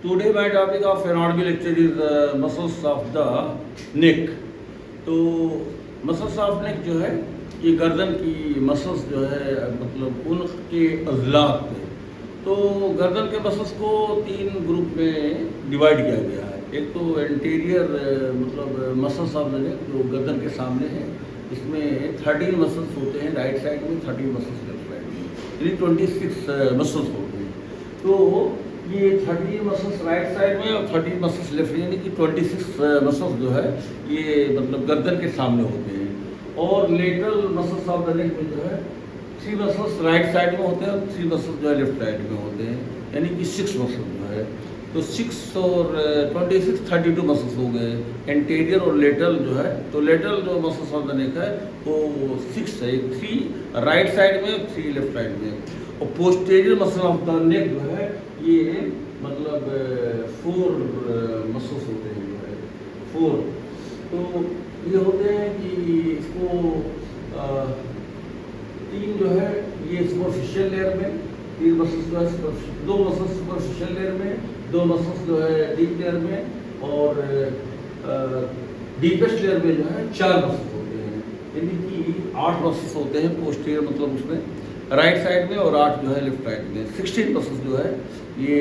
Today my topic of anatomy lecture is muscles of the neck. तो muscles of neck जो है ये गर्दन की मसल्स जो है मतलब उनके अजलात पे। तो गर्दन के मसल्स को तीन ग्रुप में डिवाइड किया गया है। एक तो एंटीरियर मतलब मसल्स ऑफ द नेक जो गर्दन के सामने है, इसमें 13 मसल्स होते हैं राइट साइड में, 13 मसल्स लेफ्ट साइड में, यानी 26 मसल्स होते हैं। तो ये 30 मसल्स राइट साइड में और 30 मसल्स लेफ्ट, यानी कि 26 मसल्स जो है ये मतलब गर्दन के सामने होते हैं। और लेटरल मसल्स ऑफ द नेक में जो है 3 मसल्स राइट साइड में होते हैं और 3 मसल्स जो है लेफ्ट साइड में होते हैं, यानी कि 6 मसल्स जो है। तो 6 और 26 32 मसल्स हो गए एंटीरियर और लेटरल जो है। तो लेटरल जो मसल्स ऑफ द नेक है वो 6 है, 3 राइट साइड में 3 लेफ्ट साइड में। और पोस्टीरियर मसल ऑफ द नेक जो है ये मतलब 4 मसल्स होते हैं जो है 4। तो ये होते हैं कि इसको 3 जो है ये सुपरफिशियल लेयर में, 3 मसल्स जो है 2 मसल्स सुपरफिशियल लेयर में, 2 मसल्स जो है डीप लेयर में, और डीपेस्ट लेयर में जो है 4 मसल्स होते हैं, यानी कि 8 मसल्स होते हैं पोस्टीरियर मतलब उसमें राइट साइड में, और 8 जो है लेफ्ट साइड में। 16 मसल्स जो है ये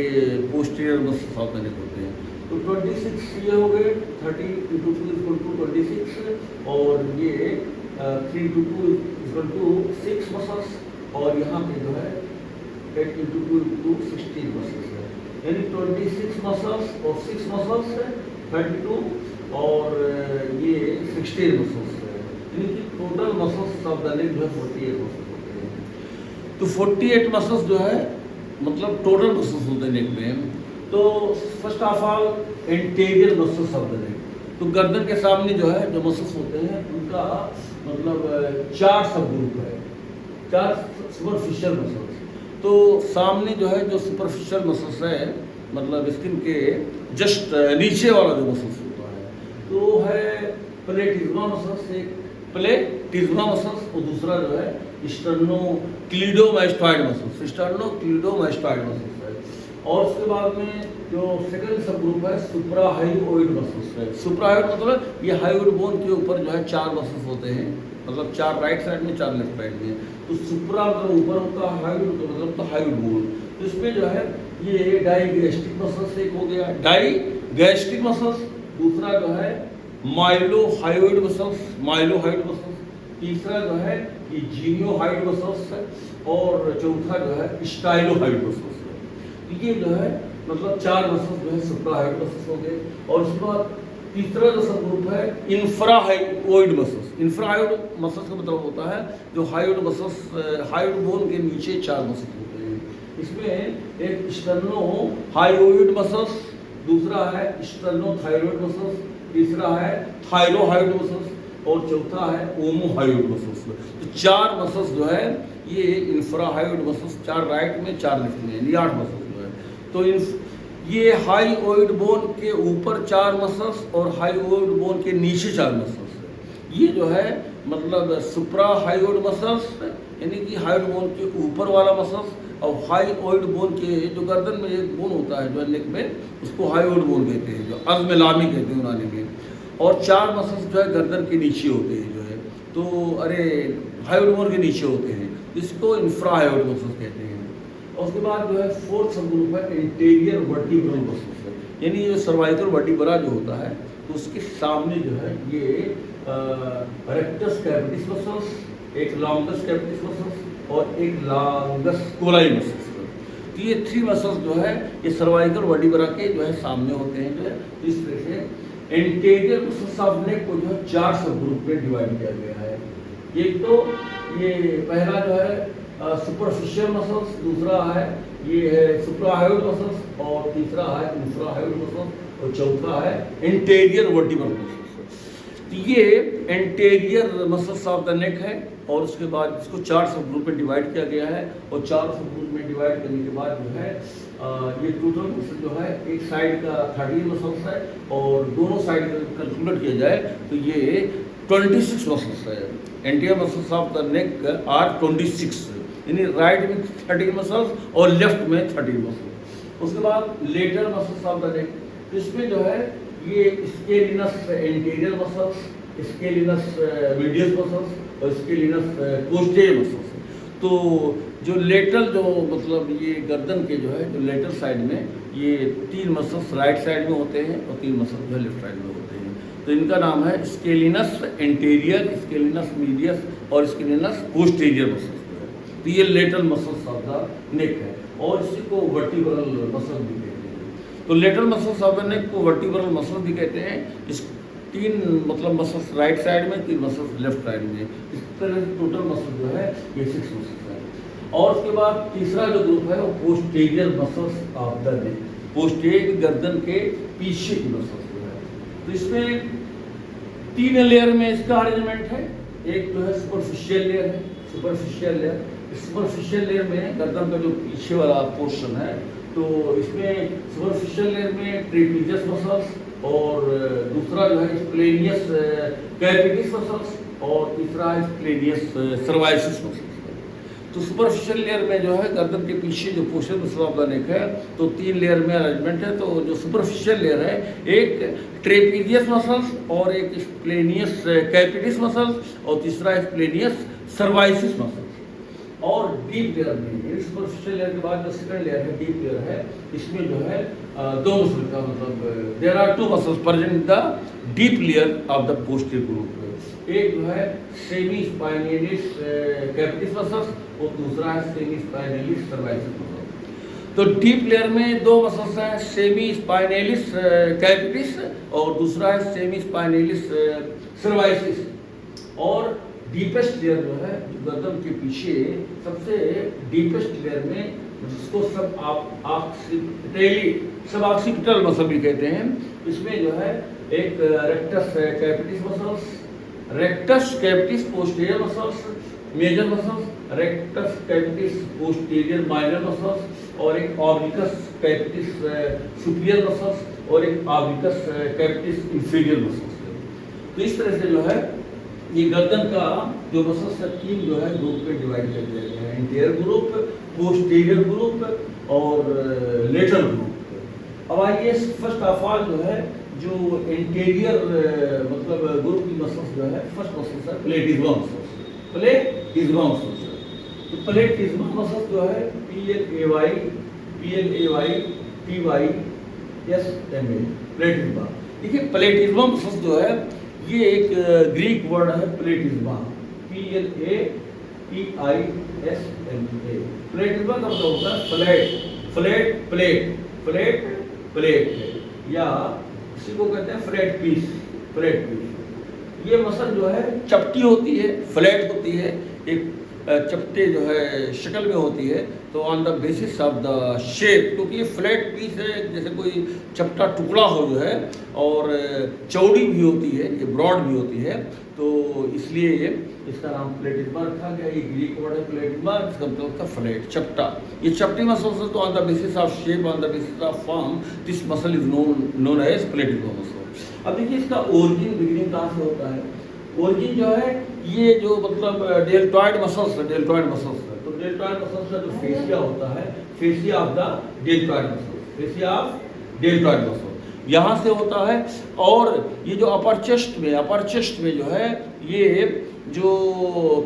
पोस्टीरियर मसल्स ऑफ द नेक होते हैं। तो 26 ये हो गए, 30 × 2 = 26, और ये 3 × 2 = 6 मसल्स, और यहाँ पे जो है 8 × 2 = 16 मसल्स है, यानी 26 मसल्स और 6 मसल्स है 32, और ये 16 मसल्स है, यानी कि टोटल मसल्स ऑफ द नेक जो है 48 मसल्स। तो 48 मसल्स जो है मतलब टोटल मसल्स होते हैं नेक में। तो first of all anterior muscles of the नेक, तो गर्दन के सामने जो है जो मसल्स होते हैं उनका मतलब 4 सब ग्रुप है, 4 सुपरफिशियल मसल्स। तो सामने जो है जो सुपरफिशियल मसल्स है मतलब स्किन के जस्ट नीचे वाला जो मसल्स होता है तो है प्लेटिज्मा मसल्स, एक प्लेटिज्मा मसल्स, और दूसरा जो है स्टर्नोक्लीडोमास्टॉइड मसल्स, स्टर्नोक्लीडोमास्टॉइड मसल्स है। और उसके बाद में जो सेकंड सब ग्रुप है सुप्राहायोइड मसल्स है। सुप्राहायोइड मतलब ये हायोइड बोन के ऊपर जो है 4 मसल्स होते हैं, मतलब 4 राइट साइड में 4 लेफ्ट साइड में। तो सुप्रा मतलब ऊपर होता है, हायोइड मतलब तो हायोइड बोन। तो इसमें जो है ये डाइगैस्ट्रिक मसल्स एक हो गया, डाइगैस्ट्रिक मसल्स, दूसरा जो है माइलोहायोइड मसल्स, तीसरा जो है ये जीनियोहाइड मसल्स है, और चौथा जो है स्टाइलोहाइड मसल्स है। ये जो है मतलब 4 मसल्स जो है सुप्राहायोइड मसल्स हो गए। और उसके बाद तीसरा जो सब ग्रुप है इंफ्राहायोइड मसल्स। इंफ्राहायोइड मसल्स का मतलब होता है जो हायोइड मसल्स, हायोइड बोन के नीचे 4 मसल्स होते हैं। इसमें एक स्टर्नोहायोइड मसल्स, दूसरा है स्टर्नोथायरॉइड मसल्स, तीसरा है थायरोहायोइड मसल्स, और चौथा है ओमोहायोइड मसल्स। तो 4 मसल्स जो है ये इंफ्राहायोइड मसल्स, 4 राइट में 4 लेफ्ट में, यानी 8 मसल्स जो है। तो ये हायोइड बोन के ऊपर 4 मसल्स और हायोइड बोन के नीचे 4 मसल्स है। ये जो है मतलब सुप्राहायोइड मसल्स यानी कि हायोइड बोन के ऊपर वाला मसल्स, और हायोइड बोन के जो गर्दन में एक बोन होता है जो नेक में, उसको हायोइड बोन कहते हैं, जो अज़्म लामी कहते हैं यूनानी में। और 4 मसल्स जो है गर्दन के नीचे होते हैं जो है, तो हायोइड बोन के नीचे होते हैं, इसको इंफ्राहायोइड मसल्स कहते हैं। और उसके बाद जो है 4th सब ग्रुप है इंटीरियर वर्टिब्रल मसल्स है, यानी ये सर्वाइकल वर्टिब्रा जो होता है तो उसके सामने जो है ये रेक्टस कैपिटिस मसल्स, एक लॉन्गस कैपिटिस मसल्स और एक लॉन्गस कोलाई मसल्स। तो ये 3 मसल्स जो है ये सर्वाइकल वर्टिब्रा के जो है सामने होते हैं जो है। इस तरह से एंटीरियर मसल्स ऑफ नेक को जो है 4 सब ग्रुप में डिवाइड किया गया है। एक तो ये पहला जो है सुपरफिशियल मसल्स, दूसरा है ये है सुप्राहायोइड मसल्स, और तीसरा है इंफ्राहायोइड मसल्स, और चौथा है इंटीरियर वर्टिब्रल मसल्स। तो ये एंटीरियर मसल्स ऑफ द नेक है, और उसके बाद इसको 4 सब ग्रुप में डिवाइड किया गया है। और 4 सब ग्रुप में डिवाइड करने के बाद जो है ये टोटल मसल जो है एक साइड का 30 मसल्स है, और दोनों साइड का कैलकुलेट किया जाए तो ये 26 मसल्स है। Anterior muscles of the neck are 26, यानी राइट में 30 मसल्स और लेफ्ट में 30 मसल्स। उसके बाद later muscles of the neck, इसमें जो है ये scalenus anterior muscles, scalenus medius muscles और स्केलिनस पोस्टीरियर मसल्स। तो जो लेटरल जो मतलब ये गर्दन के जो है जो लेटरल साइड में ये 3 मसल्स राइट साइड में होते हैं और 3 मसल्स जो है लेफ्ट साइड में होते हैं। तो इनका नाम है स्केलिनस एंटीरियर, स्केलिनस मीडियस और स्केलिनस पोस्टीरियर मसल्स। तो ये लेटरल मसल्स ऑफ द नेक है और इसी को वर्टिब्रल मसल भी कहते हैं। तो लेटरल मसल्स ऑफ द नेक को वर्टिब्रल मसल भी कहते हैं। इस 3 मतलब मसल्स राइट साइड में, 3 मसल्स लेफ्ट साइड में, इस तरह से टोटल मसल जो है ये 6 मसल्स है। और उसके बाद तीसरा जो ग्रुप है वो posterior muscles of the neck, posterior गर्दन के पीछे की मसल्स जो है। तो इसमें 3 लेयर में इसका अरेंजमेंट है। एक जो है सुपरफिशियल लेयर है, सुपरफिशियल लेयर, सुपरफिशियल लेयर में गर्दन का जो पीछे वाला पोर्शन है, तो इसमें सुपरफिशियल लेयर में ट्रेपीजियस मसल्स और दूसरा जो है स्प्लेनियस कैपिटिस मसल्स और तीसरा है स्प्लेनियस सर्वाइसिस मसल्स। तो सुपरफिशियल लेयर में जो है गर्दन के पीछे जो पोस्टीरियर मसल ऑफ द नेक है, तो 3 लेयर में अरेंजमेंट है। तो जो सुपरफिशियल लेयर है, एक ट्रेपीजियस मसल्स और एक स्प्लेनियस कैपिटिस मसल्स और तीसरा स्प्लेनियस सर्वाइसिस मसल्स। और डीप लेयर में सुपरफिशियल लेयर के बाद जो सेकंड लेयर है डीप लेयर है, इसमें जो है 2 मसल का मतलब there are 2 muscles present in the deep layer of the posterior group. एक जो है सेमी स्पाइनलिस कैपिटिस मसल्स और दूसरा है सेमी स्पाइनलिस सर्वाइसिस मसल्स। तो डीप लेयर में 2 मसल्स हैं, सेमी स्पाइनलिस कैपिटिस और दूसरा है सेमी स्पाइनलिस सर्वाइसिस। और डीपेस्ट लेयर जो है गर्दन के पीछे सबसे डीपेस्ट लेयर में, जिसको सब ऑक्सीपिटल मसल भी कहते हैं, इसमें जो है एक rectus capitis muscles, rectus capitis posterior muscles major muscles, rectus capitis posterior minor muscles और एक ऑब्लिकस कैपिटिस सुपीरियर मसल्स और एक ऑब्लिकस कैपिटिस इंफीरियर मसल्स। तो इस तरह से जो है ये गर्दन का जो मसल्स है 3 जो है ग्रुप में डिवाइड कर दिया गया है, इंटीरियर ग्रुप, पोस्टीरियर ग्रुप और लेटरल ग्रुप। अब आइए फर्स्ट ऑफ ऑल जो है जो इंटीरियर मतलब ग्रुप की मसल्स जो है, फर्स्ट मसल्स है प्लेटिज्मा मसल्स, प्लेटिज्मा मसल्स। तो प्लेटिज्मा मसल्स जो है PLAY TYSMA प्लेटिज्मा। देखिए प्लेटिज्मा मसल्स जो है ये एक ग्रीक वर्ड है प्लेटिज्मा, PLATISMA। प्लेटिज्मा का मतलब होता है flat, flat plate, flat plate या इसी को कहते हैं फ्लैट पीस, फ्लैट पीस। ये मसल जो है चपटी होती है, फ्लैट होती है, एक चपटे जो है शक्ल में होती है। तो on the basis of the shape, क्योंकि ये फ्लैट पीस है, जैसे कोई चपटा टुकड़ा हो जो है, और चौड़ी भी होती है, ये ब्रॉड भी होती है, तो इसलिए ये इसका नाम प्लेटिज्मा रखा गया। ये ग्रीक वर्ड है प्लेटिज्मा, इसका मतलब होता है फ्लैट, चपटा। ये चपटी मसल से तो on the basis of shape, on the basis of form, this muscle is known as platysma muscle. अब देखिए इसका ओरिजिन बिगिनिंग कहाँ से होता है। ओरिजिन जो है ये जो मतलब डेल्टॉइड मसल्स है, डेल्टॉइड मसल्स है। तो डेल्टॉइड मसल्स का जो फेसिया होता है, fascia of the deltoid muscle, fascia of deltoid muscle यहाँ से होता है। और ये जो अपर चेस्ट में जो है ये जो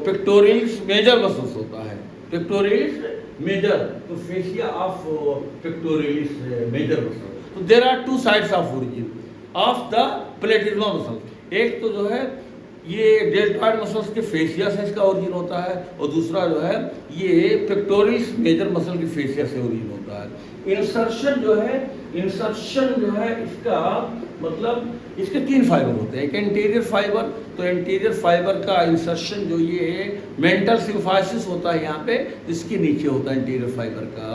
पेक्टोरियल्स मेजर मसल्स होता है, पेक्टोरियल्स मेजर, तो fascia of pectorals major muscle. तो there are 2 sides of origin of the platysma muscle. एक तो जो है ये डेल्टॉइड मसल्स के फेसिया से इसका ओरिजिन होता है, और दूसरा जो है ये पेक्टोरियल्स मेजर मसल की फेसिया से ओरिजिन होता है। इंसर्शन जो है इसका मतलब इसके 3 फाइबर होते हैं। एक एंटीरियर फाइबर, तो एंटीरियर फाइबर का इंसर्शन जो ये मेंटल सिम्फाइसिस होता है यहाँ पे, इसके नीचे होता है एंटीरियर फाइबर का।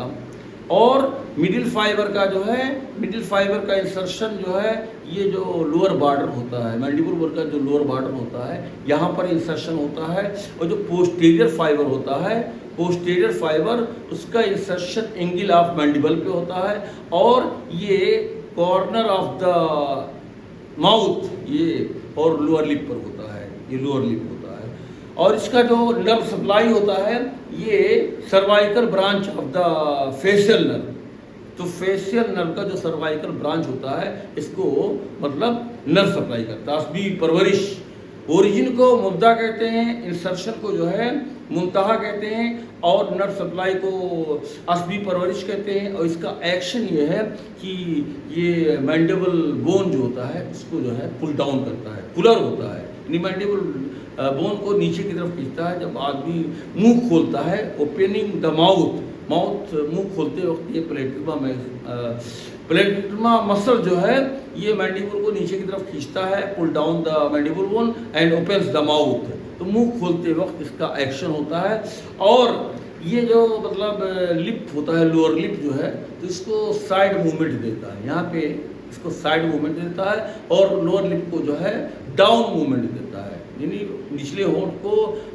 और मिडिल फाइबर का जो है, मिडिल फाइबर का इंसर्शन जो है ये जो लोअर बॉर्डर होता है, मैंडिबुलर का जो लोअर बॉर्डर होता है यहाँ पर इंसर्शन होता है। और जो पोस्टीरियर फाइबर होता है, पोस्टीरियर फाइबर उसका इंसर्शन एंगल ऑफ मैंडिबल पे होता है, और ये कॉर्नर ऑफ द माउथ ये और लोअर लिप पर होता है, ये लोअर लिप होता है। और इसका जो नर्व सप्लाई होता है ये cervical branch of the facial nerve, तो फेशियल नर्व का जो सर्वाइकल ब्रांच होता है इसको मतलब नर्व सप्लाई करता है। असबी परवरिश, ओरिजिन को मुब्दा कहते हैं, इंसर्शन को जो है मुंतहा कहते हैं, और नर्व सप्लाई को असबी परवरिश कहते हैं। और इसका एक्शन ये है कि ये मैंडिबल बोन जो होता है इसको जो है पुल डाउन करता है, पुलर होता है, यानी मैंडिबल बोन को नीचे की तरफ खींचता है। जब आदमी मुंह खोलता है, ओपनिंग द माउथ, मुंह खोलते वक्त ये प्लेटिमा मसल जो है ये मैंडिबल को नीचे की तरफ खींचता है, pull down the mandible bone and opens the mouth. तो मुंह खोलते वक्त इसका एक्शन होता है। और ये जो मतलब लिप होता है, लोअर लिप जो है, तो इसको साइड मूवमेंट देता है, यहाँ पे इसको साइड मूवमेंट देता है, और लोअर लिप को जो है डाउन मूवमेंट देता है, यानी निचले होंठ को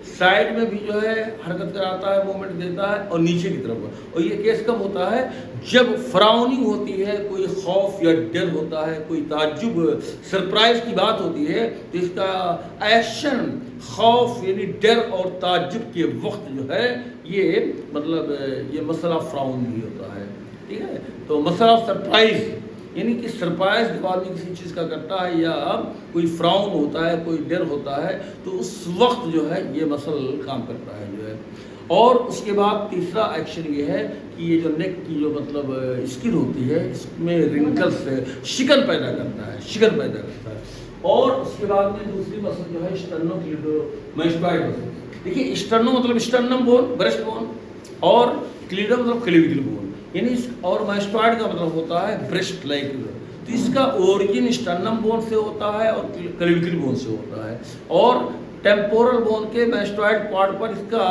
साइड में भी जो है हरकत कराता है, मूवमेंट देता है, और नीचे की तरफ। और ये केस कब होता है? जब फ्राउनिंग होती है, कोई खौफ या डर होता है, कोई ताज्जुब सरप्राइज की बात होती है, तो इसका एक्शन खौफ यानी डर और ताज्जुब के वक्त जो है ये मतलब ये मसला फ्राउन भी होता है। ठीक है, तो मसला सरप्राइज यानी कि सरप्राइज जब आदमी किसी चीज़ का करता है या कोई फ्राउन होता है, कोई डर होता है, तो उस वक्त जो है ये मसल काम करता है जो है। और उसके बाद तीसरा एक्शन ये है कि ये जो नेक की जो मतलब स्किन होती है इसमें रिंकल्स शिकन पैदा करता है, शिकन पैदा करता है। और उसके बाद में दूसरी मसल जो है स्टर्नोक्लीडोमास्टोइड मसल। देखिए, स्टर्नो मतलब स्टर्नम बोन, ब्रेस्ट बोन, और क्लीडो मतलब क्लेविकल बोन, यानी और मास्टोइड का मतलब होता है ब्रेस्ट लाइक। तो इसका ओरिजिन स्टर्नम बोन से होता है और क्लेविकल बोन से होता है, और टेम्पोरल बोन के मास्टोइड पार्ट पर इसका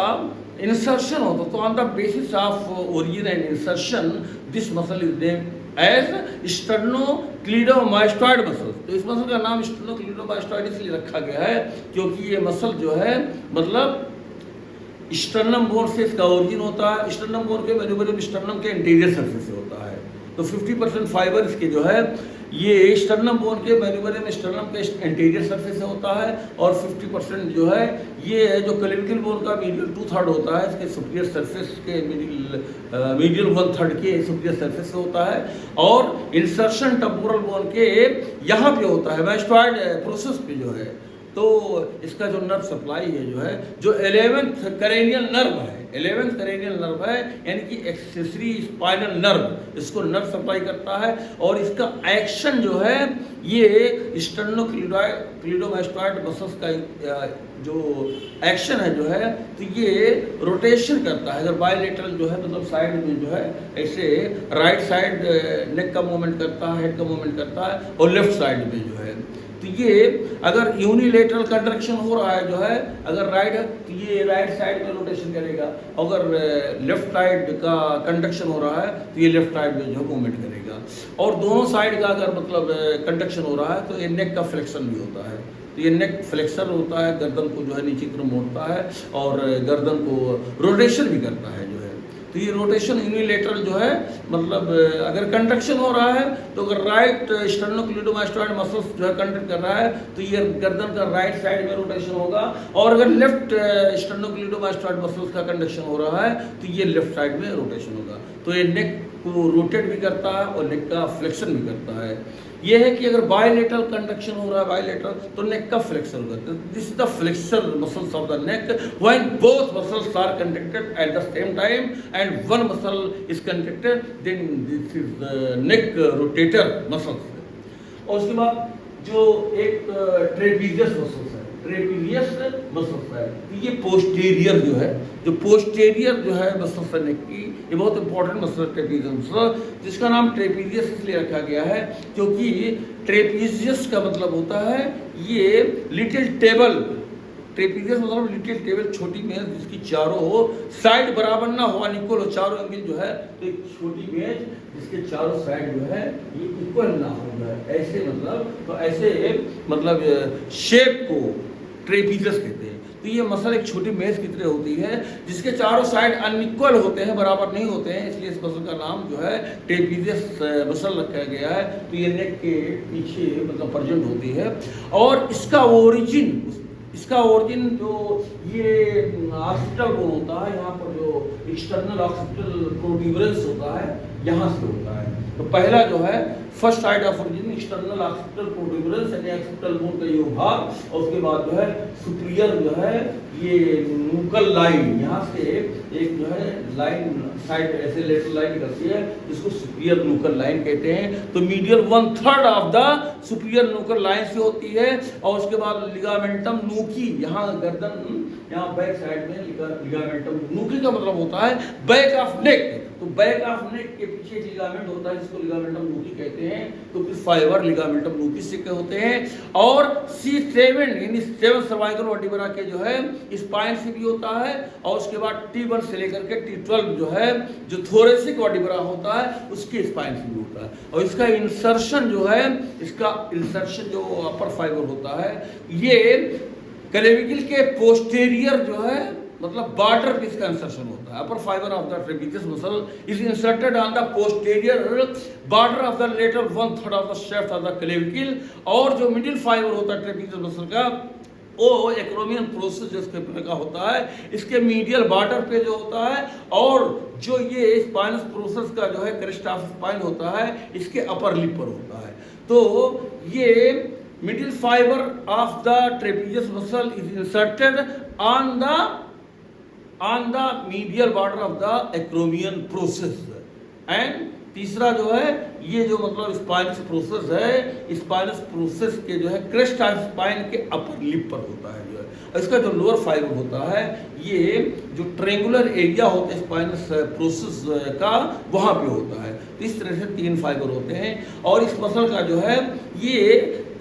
इंसर्शन होता है। तो on the basis of origin and insertion this muscle is named as sternocleidomastoid muscle. तो इस मसल का नाम स्टर्नोक्लीडोमास्टोइड इसलिए रखा गया है क्योंकि ये मसल जो है मतलब स्टर्नम बोन से इसका ओरिजिन होता है। स्टर्नम बोन के मैन्युबरम स्टर्नम के इंटीरियर सरफेस से होता है। तो 50% फाइबर इसके जो है ये स्टर्नम बोन के मैन्युबरम स्टर्नम के इंटीरियर सरफेस से होता है, और 50% जो है ये जो क्लेविकल बोन का मीडियल 2/3 होता है इसके सुपीरियर सरफेस के मीडियल 1/3 के सुपीरियर सरफेस से होता है, और इंसर्शन टेम्पोरल बोन के यहाँ पे होता है मास्टोइड प्रोसेस पे जो है। तो इसका जो नर्व सप्लाई है जो है, जो 11th करेनियल नर्व है, 11th करेनियल नर्व है, यानी कि एक्सेसरी स्पाइनल नर्व, इसको नर्व सप्लाई करता है। और इसका एक्शन जो है ये स्टर्नोक्लीडोमास्टोइड मसल्स का जो एक्शन है जो है, तो ये रोटेशन करता है। अगर बायलेटरल जो है मतलब साइड में जो है ऐसे राइट साइड नेक का मूवमेंट करता है, हेड का मूवमेंट करता है, और लेफ्ट साइड में जो है तो ये अगर यूनिलेटरल कंट्रैक्शन हो रहा है जो है, अगर राइट है तो ये राइट साइड में रोटेशन करेगा, अगर लेफ्ट साइड का कंडक्शन हो रहा है तो ये लेफ्ट साइड में जो मूवमेंट करेगा। और दोनों साइड का अगर मतलब कंडक्शन हो रहा है तो ये नेक का फ्लेक्शन भी होता है। तो ये नेक फ्लेक्शन होता है, गर्दन को जो है नीचे की तरफ मोड़ता है, और गर्दन को रोटेशन भी करता है जो है। तो ये रोटेशन यूनिलेटरल जो है मतलब अगर कंडक्शन हो रहा है तो अगर राइट स्टर्नोक्लीडोमास्टोइड मसल्स जो है कंडक्ट कर रहा है तो ये गर्दन का राइट साइड में रोटेशन होगा, और अगर लेफ्ट स्टर्नोक्लीडोमास्टोइड मसल्स का कंडक्शन हो रहा है तो ये लेफ्ट साइड में रोटेशन होगा। तो ये नेक को रोटेट भी करता है और नेक का फ्लेक्शन भी करता है। ये है कि अगर बायलेटरल कंडक्शन हो रहा है बायलेटरल तो नेक का फ्लेक्शन होगा। This is the flexor muscles of the neck when both muscles are contracted at the same time and one muscle is contracted, then this is the neck rotator muscles. और उसके बाद जो एक trapezius muscles है, trapezius muscles है, ये posterior जो है, जो पोस्टीरियर जो है मसल्स है नेक की, ये बहुत इंपॉर्टेंट मसल है ट्रेपीजियस मसल, जिसका नाम ट्रेपीजियस इसलिए रखा गया है क्योंकि ट्रेपीजियस का मतलब होता है ये लिटिल टेबल। ट्रेपीजियस मतलब लिटिल टेबल, छोटी मेज जिसकी चारों साइड बराबर ना हो, अनइक्वल हो, चारों एंगल जो है, तो एक छोटी मेज जिसके चारों साइड जो है ये इक्वल ना हो जो है, ऐसे मतलब, तो ऐसे मतलब शेप को ट्रेपीजियस कहते हैं। तो ये मसल एक छोटी मेज की तरह होती है जिसके चारों साइड अनइक्वल होते हैं, बराबर नहीं होते हैं, इसलिए इस मसल का नाम जो है ट्रेपीजियस मसल रखा गया है। तो ये नेक के पीछे मतलब प्रेजेंट होती है, और इसका ओरिजिन इसका ओरिजिन जो ये ऑक्सीपिटल बोन होता है, यहाँ पर जो एक्सटर्नल ऑक्सीपिटल प्रोट्यूबरेंस होता है, यहाँ से होता है। तो पहला जो है first side of origin external occipital protuberance यानी ऑक्सीपिटल बोन का ये भाग, और उसके बाद जो है सुपीरियर जो है ये न्यूकल लाइन, यहाँ से एक जो है लाइन साइड ऐसे लेटरल लाइन निकलती है, जिसको सुपीरियर न्यूकल लाइन कहते हैं। तो medial 1/3 of the superior nuchal line से होती है, और उसके बाद लिगामेंटम नूकी, यहाँ गर्दन यहाँ बैक साइड में लिगामेंटम नूकी का मतलब होता है बैक ऑफ नेक। तो बैक ऑफ नेक के पीछे लिगामेंट होता है, जिसको लिगामेंटम नूकी कहते हैं। तो फिर फाइबर लिगामेंटम नूकी से होते हैं। और C7 यानी 7 सर्वाइकल वर्टिब्रा के जो है स्पाइन से भी होता है, और उसके बाद T1 से लेकर के T12 जो है जो थोरेसिक वर्टिब्रा होता है उसके स्पाइन से भी होता है। और इसका इंसर्शन जो है, इसका इंसर्शन जो अपर फाइबर होता है, ये क्लेविकल के पोस्टीरियर जो है मतलब बॉर्डर पे इसका इंसर्शन होता है। Upper fibre of the trapezius muscle is inserted on the posterior border of the lateral 1/3 of the shaft of the clavicle. और जो मिडिल फाइबर होता है ट्रेपेजियस मसल का, वो एक्रोमियन प्रोसेस जिसके का होता है, इसके मीडियल बॉर्डर पे जो होता है, और जो ये स्पाइनस प्रोसेस का जो है क्रेस्ट ऑफ स्पाइन होता है, इसके अपर लिप पर होता है। तो ये middle fibre of the trapezius muscle is inserted on the medial border of the acromion process. And तीसरा जो है ये जो मतलब स्पाइनस प्रोसेस है, स्पाइनस प्रोसेस के जो है क्रेस्ट ऑफ स्पाइन के अपर लिप पर होता है जो है। इसका जो लोअर फाइबर होता है, ये जो ट्रेंगुलर एरिया होता है स्पाइनस प्रोसेस का, वहाँ पे होता है। तो इस तरह से 3 फाइबर होते हैं। और इस मसल का जो है ये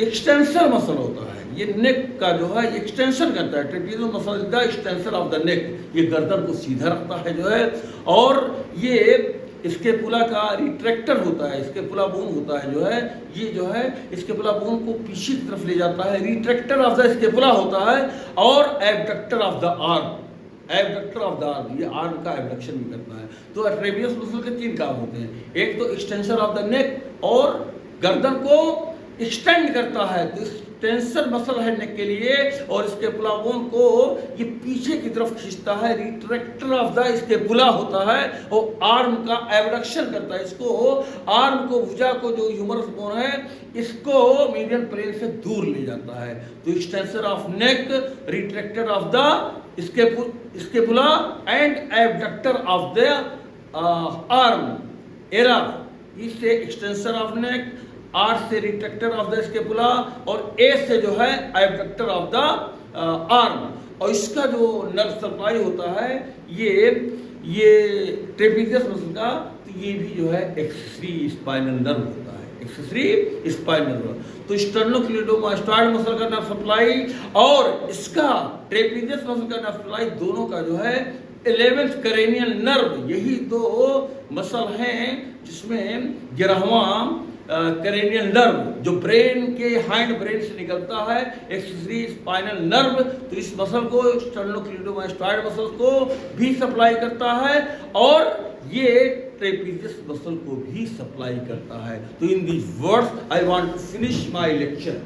एक्सटेंसर मसल होता है, ये नेक का जो है एक्सटेंशन करता है। Trapezius muscle is the extensor of the नेक, ये गर्दन को सीधा रखता है जो है। और ये स्केपुला का रिट्रैक्टर होता है, स्केपुला बोन होता है जो है, ये जो है स्केपुला बोन को पीछे की तरफ ले जाता है, रिट्रैक्टर ऑफ द स्केपुला होता है। और abductor of the arm, abductor of the arm, ये आर्म का एबडक्शन भी करता है। तो ट्रेपेजियस मसल के 3 काम होते हैं, एक तो एक्सटेंशन ऑफ द नेक, और गर्दन को एक्सटेंड करता है, तो टेंसर मसल है नेक के लिए, और स्केपुला बोन को ये पीछे की तरफ खींचता है, रिट्रैक्टर ऑफ द स्केपुला होता है, और आर्म का एबडक्शन करता है, इसको आर्म को, भुजा को, जो ह्यूमरस बोन है, इसको मीडियन प्लेन से दूर ले जाता है। तो extensor of neck, retractor of the scapula and abductor of the arm era, इससे एक्सटेंसर ऑफ नेक, आर से रिट्रैक्टर ऑफ द स्केपुला, और ए से जो है एबडक्टर ऑफ द आर्म। और इसका जो नर्व सप्लाई होता है ये ट्रेपेजियस मसल का, तो ये भी जो है एक्सेसरी स्पाइनल नर्व होता है, एक्सेसरी स्पाइनल नर्व। तो स्टर्नोक्लेविडोमास्टॉइड मसल का नर्व सप्लाई और इसका ट्रेपेजियस मसल का नर्व सप्लाई, दोनों का जो है 11th करेनियल नर्व, यही 2 मसल हैं जिसमें 11वां करेनियल नर्व जो ब्रेन के हाइंड ब्रेन से निकलता है, एक्सेसरी स्पाइनल नर्व, तो इस मसल को, स्टर्नोक्लेविडोमास्टॉइड मसल को भी सप्लाई करता है, और ये ट्रेपेजियस मसल को भी सप्लाई करता है। तो in these words I want to finish my lecture.